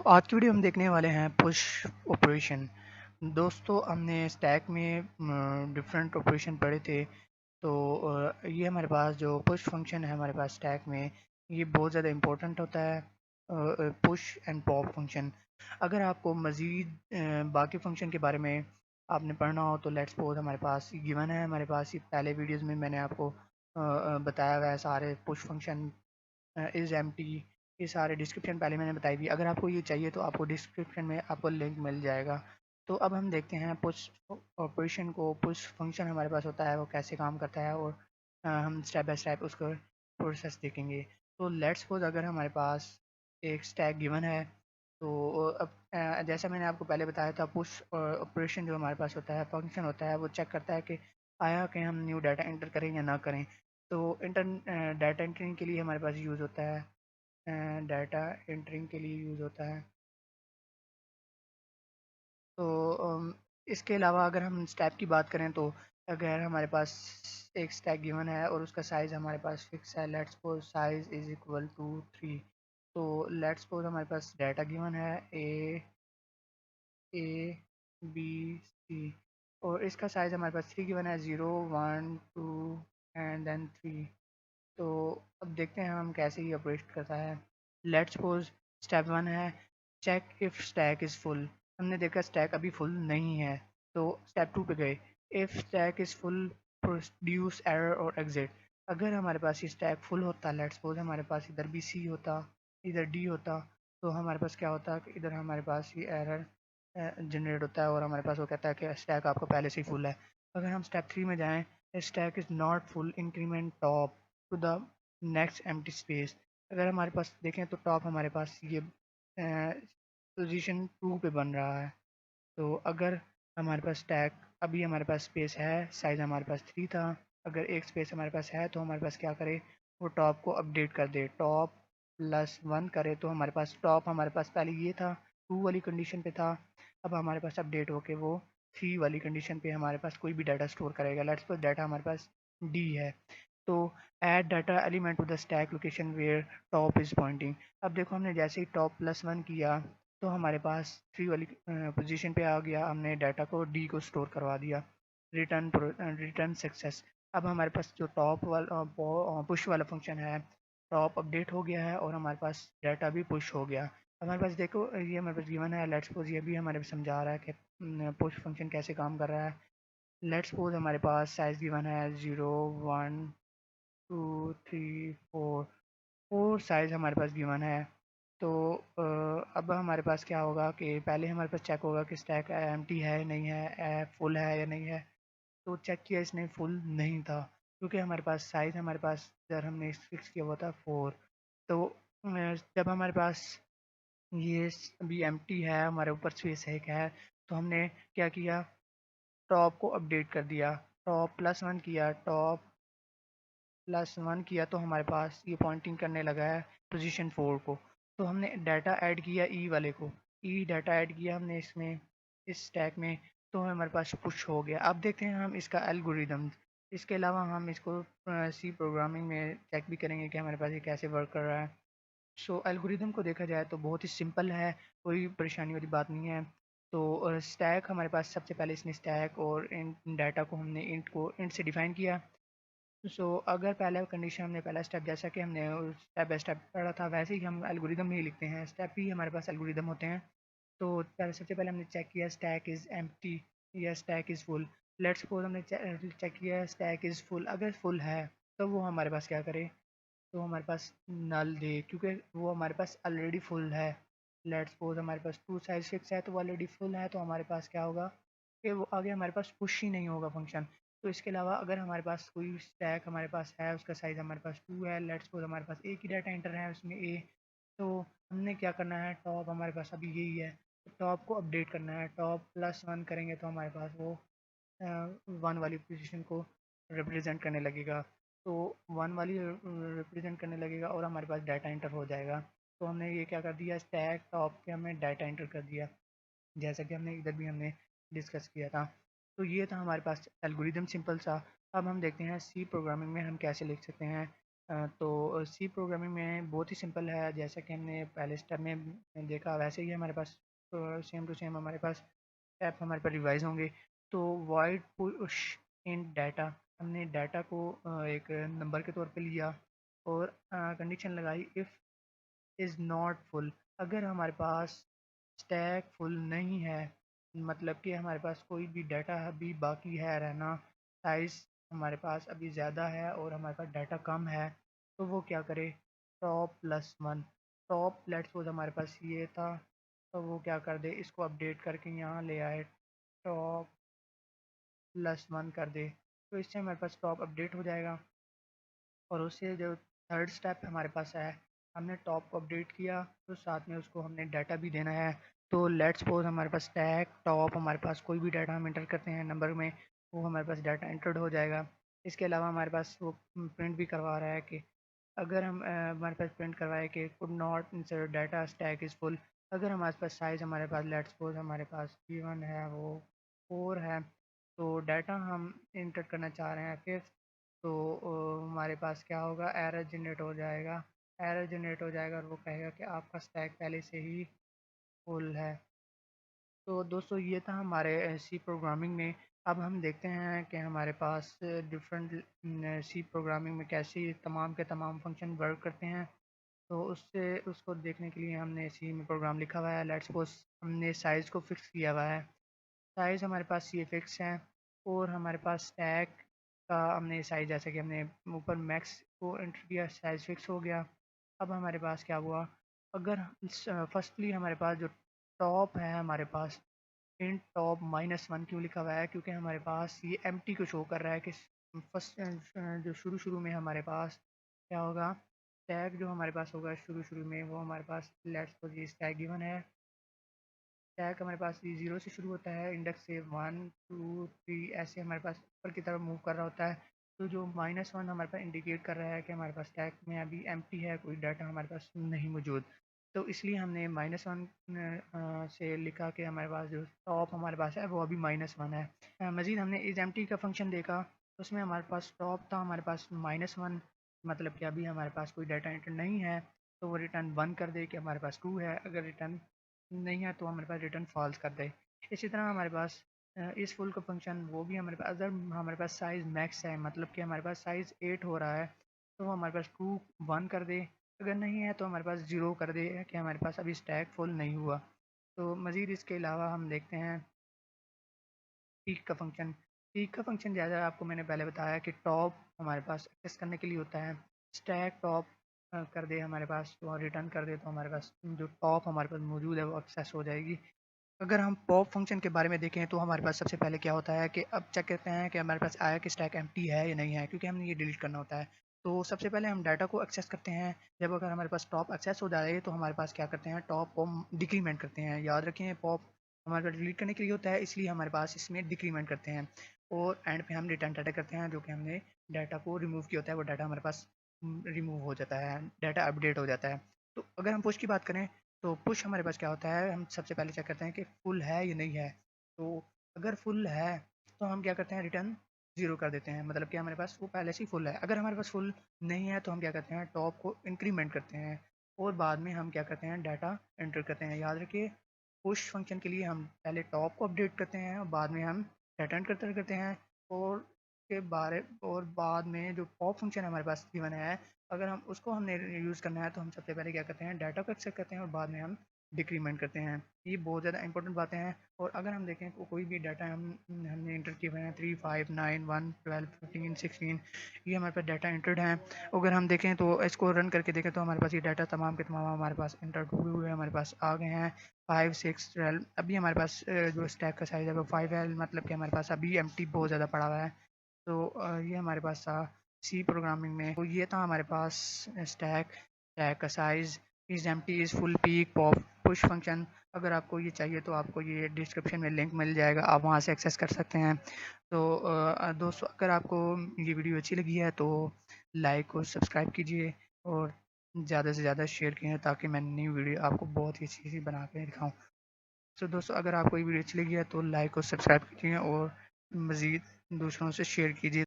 आज की वीडियो हम देखने वाले हैं पुश ऑपरेशन। दोस्तों हमने स्टैक में डिफरेंट ऑपरेशन पढ़े थे। तो ये हमारे पास जो पुश फंक्शन है हमारे पास स्टैक में, ये बहुत ज़्यादा इम्पोर्टेंट होता है। Push and pop function. अगर आपको मज़ीद बाकी फंक्शन के बारे में आपने पढ़ना हो तो लेट्स सपोज हमारे पास गिवन है, हमारे पास ये पहले वीडियोस में मैंने आपको बताया हुआ है सारे पुश फंक्शन इज़ एम्प्टी, ये सारे डिस्क्रिप्शन पहले मैंने बताई थी। अगर आपको ये चाहिए तो आपको डिस्क्रिप्शन में आपको लिंक मिल जाएगा। तो अब हम देखते हैं पुश ऑपरेशन को, पुश फंक्शन हमारे पास होता है वो कैसे काम करता है, और हम स्टेप बाय स्टेप उसका प्रोसेस देखेंगे। तो लेट्स सपोज अगर हमारे पास एक स्टैक गिवन है, तो अब जैसा मैंने आपको पहले बताया था, पुश ऑपरेशन जो हमारे पास होता है फंक्शन होता है वो चेक करता है कि आया कि हम न्यू डाटा एंटर करें या ना करें। तो डाटा एंट्रिंग के लिए हमारे पास यूज़ होता है, डाटा एंट्रिंग के लिए यूज़ होता है। तो इसके अलावा अगर हम स्टैक की बात करें तो अगर हमारे पास एक स्टैक गिवन है और उसका साइज़ हमारे पास फिक्स है, let's suppose size is equal to 3। तो लेट्स सपोज हमारे पास डाटा गिवन है ए बी सी, और इसका साइज़ हमारे पास 3 गिवन है, 0 1 2 एंड देन 3। तो अब देखते हैं हम कैसे ये ऑपरेट करता है। लेट्स सपोज स्टेप 1 है check if stack is full. हमने देखा स्टैक अभी फुल नहीं है, तो स्टेप 2 पे गए, if stack is full produce error और एग्जिट। अगर हमारे पास ये स्टैक फुल होता, लेट्स सपोज हमारे पास इधर भी सी होता, इधर डी होता, तो हमारे पास क्या होता कि इधर हमारे पास ये एरर जनरेट होता है और हमारे पास वो कहता है कि स्टैक आपका पहले से ही फुल है। अगर हम स्टेप 3 में जाएँ, stack is not full increment top to the next empty space. अगर हमारे पास देखें तो टॉप हमारे पास ये पोजीशन 2 पे बन रहा है। तो अगर हमारे पास टैग अभी हमारे पास स्पेस है, साइज़ हमारे पास 3 था, अगर एक स्पेस हमारे पास है तो हमारे पास क्या करे, वो टॉप को अपडेट कर दे, टॉप प्लस 1 करे। तो हमारे पास टॉप हमारे पास पहले ये था, 2 वाली कंडीशन पे था, अब हमारे पास अपडेट होके वो 3 वाली कंडीशन पे हमारे पास कोई भी डाटा स्टोर करेगा। लेट्स सपोज डाटा हमारे पास डी है, तो add data element to the stack location where top is pointing. अब देखो हमने जैसे ही टॉप प्लस 1 किया तो हमारे पास 3 वाली पोजीशन पे आ गया, हमने डाटा को डी को स्टोर करवा दिया, रिटर्न सक्सेस। अब हमारे पास जो टॉप वाला पुश वाला फंक्शन है, टॉप अपडेट हो गया है और हमारे पास डाटा भी पुश हो गया। हमारे पास देखो ये हमारे पास गिवन है, लेट्स सपोज ये भी हमारे पास समझा रहा है कि पुश फंक्शन कैसे काम कर रहा है। लेट्स सपोज हमारे पास साइज़ गिवन है 0 1 2 3 4, 4 साइज़ हमारे पास गिवन है। तो अब हमारे पास क्या होगा कि पहले हमारे पास चेक होगा कि स्टैक एम्प्टी है या नहीं है, फुल है या नहीं है। तो चेक किया, इसने फुल नहीं था, क्योंकि हमारे पास साइज़ हमारे पास इधर हमने फिक्स किया हुआ था 4। तो जब हमारे पास ये अभी एम्प्टी है, हमारे ऊपर स्पेस एक है, तो हमने क्या किया, टॉप को अपडेट कर दिया, टॉप प्लस 1 किया, टॉप प्लस 1 किया, तो हमारे पास ये पॉइंटिंग करने लगा है पोजीशन 4 को। तो हमने डाटा ऐड किया ई वाले को, ई डाटा ऐड किया हमने इसमें, इस स्टैक में, तो हमारे पास पुश हो गया। अब देखते हैं हम इसका एल्गोरिदम। इसके अलावा हम इसको सी प्रोग्रामिंग में चेक भी करेंगे कि हमारे पास ये कैसे वर्क कर रहा है। सो एल्गोरिदम को देखा जाए तो बहुत ही सिंपल है, कोई परेशानी वाली बात नहीं है। तो स्टैक हमारे पास सबसे पहले इसने स्टैक और इन डाटा को हमने इंट से डिफ़ाइन किया। अगर पहला कंडीशन हमने पहला स्टेप जैसा कि हमने स्टेप बाय स्टेप पढ़ा था, वैसे ही हम एल्गोरिदम में ही लिखते हैं, स्टेप ही हमारे पास एल्गोरिदम होते हैं। तो पहले सबसे पहले हमने चेक किया स्टैक इज़ एम्प्टी या stack is full. Let's suppose हमने चेक किया स्टैक इज़ फुल, अगर फुल है तो वो हमारे पास क्या करे, तो हमारे पास नल दे, क्योंकि वो हमारे पास ऑलरेडी फुल है। लेट्स सपोज हमारे पास 2 साइज फिक्स है तो वो ऑलरेडी फुल है, तो हमारे पास क्या होगा कि वो आगे हमारे पास पुश ही नहीं होगा फंक्शन। तो इसके अलावा अगर हमारे पास कोई स्टैक हमारे पास है, उसका साइज़ हमारे पास 2 है, लेट्स सपोज हमारे पास एक ही डाटा एंटर है उसमें ए, तो हमने क्या करना है, टॉप हमारे पास अभी यही है, तो टॉप को अपडेट करना है, टॉप प्लस 1 करेंगे तो हमारे पास वो 1 वाली पोजीशन को रिप्रेजेंट करने लगेगा। तो 1 वाली रिप्रेजेंट करने लगेगा और हमारे पास डाटा एंटर हो जाएगा। तो हमने ये क्या कर दिया, स्टैक टॉप पे हमने डाटा एंटर कर दिया, जैसा कि हमने इधर भी हमने डिस्कस किया था। तो ये था हमारे पास एल्गोरिदम सिंपल सा। अब हम देखते हैं सी प्रोग्रामिंग में हम कैसे लिख सकते हैं तो सी प्रोग्रामिंग में बहुत ही सिंपल है, जैसा कि हमने पहले स्टेप में देखा वैसे ही हमारे पास सेम टू सेम हमारे पास स्टेप हमारे पास रिवाइज होंगे। तो वॉइड पुश इन डाटा, हमने डाटा को एक नंबर के तौर पे लिया और कंडीशन लगाई इफ़ इज़ नॉट फुल। अगर हमारे पास स्टैक फुल नहीं है, मतलब कि हमारे पास कोई भी डाटा अभी बाकी है रहना, साइज़ हमारे पास अभी ज़्यादा है और हमारे पास डाटा कम है, तो वो क्या करे, top plus one. Top let's suppose हमारे पास ये था, तो वो क्या कर दे, इसको अपडेट करके यहाँ ले आए, टॉप प्लस वन कर दे। तो इससे हमारे पास टॉप अपडेट हो जाएगा। और उससे जो थर्ड स्टेप हमारे पास है, हमने टॉप को अपडेट किया तो साथ में उसको हमने डाटा भी देना है। तो लेट्स सपोज हमारे पास टैग टॉप, हमारे पास कोई भी डाटा हम इंटर करते हैं नंबर में, वो हमारे पास डाटा इंटर्ड हो जाएगा। इसके अलावा हमारे पास वो प्रिंट भी करवा रहा है कि अगर हम हमारे पास प्रिंट करवाए कि could not insert data stack is full. अगर हमारे पास साइज़ हमारे पास लेट्स सपोज हमारे पास गिवन है वो 4 है, तो डाटा हम इंटर करना चाह रहे हैं फिफ्थ, तो हमारे पास क्या होगा, एरर जनरेट हो जाएगा। एरर जनरेट हो जाएगा और वो कहेगा कि आपका स्टैक पहले से ही फुल है। तो दोस्तों ये था हमारे सी प्रोग्रामिंग में। अब हम देखते हैं कि हमारे पास डिफरेंट सी प्रोग्रामिंग में कैसे ये तमाम के तमाम फंक्शन वर्क करते हैं। तो उसको देखने के लिए हमने सी में प्रोग्राम लिखा हुआ है। लेट्स सपोज हमने साइज़ को फिक्स किया हुआ है, साइज़ हमारे पास ये फिक्स है। और हमारे पास स्टैक का हमने साइज़, जैसे कि हमने ऊपर मैक्स को एंटर किया, साइज़ फिक्स हो गया। अब हमारे पास क्या हुआ, अगर फर्स्टली हमारे पास जो टॉप है, हमारे पास इन टॉप माइनस वन क्यों लिखा हुआ है, क्योंकि हमारे पास ये एम्प्टी को शो कर रहा है कि फर्स्ट जो शुरू शुरू में हमारे पास क्या होगा, टैग जो हमारे पास होगा शुरू शुरू में वो हमारे पास लेट्स सपोज ये टैग गिवन है। टैग हमारे पास ये 0 से शुरू होता है, इंडेक्स से 1 2 3 ऐसे हमारे पास ऊपर की तरफ मूव कर रहा होता है। तो जो माइनस वन हमारे पास इंडिकेट कर रहा है कि हमारे पास टैग में अभी एम्प्टी है, कोई डाटा हमारे पास नहीं मौजूद। तो इसलिए हमने माइनस वन से लिखा कि हमारे पास जो टॉप हमारे पास है वो अभी माइनस वन है। मज़ीद हमने इस एम्प्टी का फंक्शन देखा, उसमें हमारे पास टॉप था हमारे पास माइनस वन, मतलब कि अभी हमारे पास कोई डाटा एंटर नहीं है, तो वो रिटर्न वन कर दे कि हमारे पास टू है। अगर रिटर्न नहीं है तो हमारे पास रिटर्न फॉल्स कर दे। इसी तरह हमारे पास इस फुल का फंक्शन वो भी हमारे पास, अगर हमारे पास साइज़ मैक्स है, मतलब कि हमारे पास साइज़ 8 हो रहा है, तो वो हमारे पास टू वन कर दे। अगर नहीं है तो हमारे पास ज़ीरो कर दे कि हमारे पास अभी स्टैक फुल नहीं हुआ। तो मज़ीद इसके अलावा हम देखते हैं पीक का फंक्शन। पीक का फंक्शन ज़्यादा आपको मैंने पहले बताया कि टॉप हमारे पास एक्सेस करने के लिए होता है। स्टैक टॉप कर दे हमारे पास और रिटर्न कर दे, तो हमारे पास जो टॉप हमारे पास मौजूद है वो एक्सेस हो जाएगी। अगर हम पॉप फंक्शन के बारे में देखें तो हमारे पास सबसे पहले क्या होता है कि अब चेक करते हैं कि हमारे पास आया कि स्टैक एम्प्टी है या नहीं है, क्योंकि हमने ये डिलीट करना होता है। तो सबसे पहले हम डाटा को एक्सेस करते हैं। जब अगर हमारे पास टॉप एक्सेस हो जाए तो हमारे पास क्या करते हैं, टॉप को डिक्रीमेंट करते हैं। याद रखें पॉप हमारे पास डिलीट करने के लिए होता है, इसलिए हमारे पास इसमें डिक्रीमेंट करते हैं। और एंड पे हम रिटर्न डाटा करते हैं, जो कि हमने डाटा को रिमूव किया होता है, वो डाटा हमारे पास रिमूव हो जाता है, डाटा अपडेट हो जाता है। तो अगर हम पुश की बात करें तो पुश हमारे पास क्या होता है, हम सबसे पहले चेक करते हैं कि फुल है या नहीं है। तो अगर फुल है तो हम क्या करते हैं, रिटर्न ज़ीरो कर देते हैं, मतलब कि हमारे पास वो पहले से ही फुल है। अगर हमारे पास फुल नहीं है तो हम क्या करते हैं, टॉप को इंक्रीमेंट करते हैं और बाद में हम क्या करते हैं, डाटा एंटर करते हैं। याद रखिए पुश फंक्शन के लिए हम पहले टॉप को अपडेट करते हैं और बाद में हम डाटा एंटर करते हैं। और के बारे और बाद में जो पॉप फंक्शन हमारे पास गिवन है, अगर हम उसको हमने यूज़ करना है तो हम सबसे पहले क्या करते हैं, डाटा को एक्सेस करते हैं और बाद में हम डिक्रीमेंट करते हैं। ये बहुत ज़्यादा इंपॉर्टेंट बातें हैं। और अगर हम देखें कोई भी डाटा हमने इंटर किए हुए हैं 3 5 9 1 12 15 16, ये हमारे पास डाटा इंटर्ड हैं। अगर हम देखें तो इसको रन करके देखें तो हमारे पास ये डाटा तमाम के तमाम हमारे पास इंटर्ड हुए हुए हमारे पास आ गए हैं। 5 6 12 अभी हमारे पास जो स्टैक का साइज़ है वो 5 है, मतलब कि हमारे पास अभी एम्प्टी बहुत ज़्यादा पड़ा हुआ है। तो ये हमारे पास था सी प्रोग्रामिंग में। तो ये था हमारे पास स्टैक, स्टैक का size, is empty, is full, peak, pop, push function. अगर आपको ये चाहिए तो आपको ये डिस्क्रिप्शन में लिंक मिल जाएगा, आप वहाँ से एक्सेस कर सकते हैं। तो दोस्तों अगर आपको ये वीडियो अच्छी लगी है तो लाइक और सब्सक्राइब कीजिए और ज़्यादा से ज़्यादा शेयर कीजिए, ताकि मैं नई वीडियो आपको बहुत ही अच्छी सी बना के दिखाऊँ। तो दोस्तों अगर आपको ये वीडियो अच्छी लगी है तो लाइक और सब्सक्राइब कीजिए और मज़ीद दूसरों से शेयर कीजिए।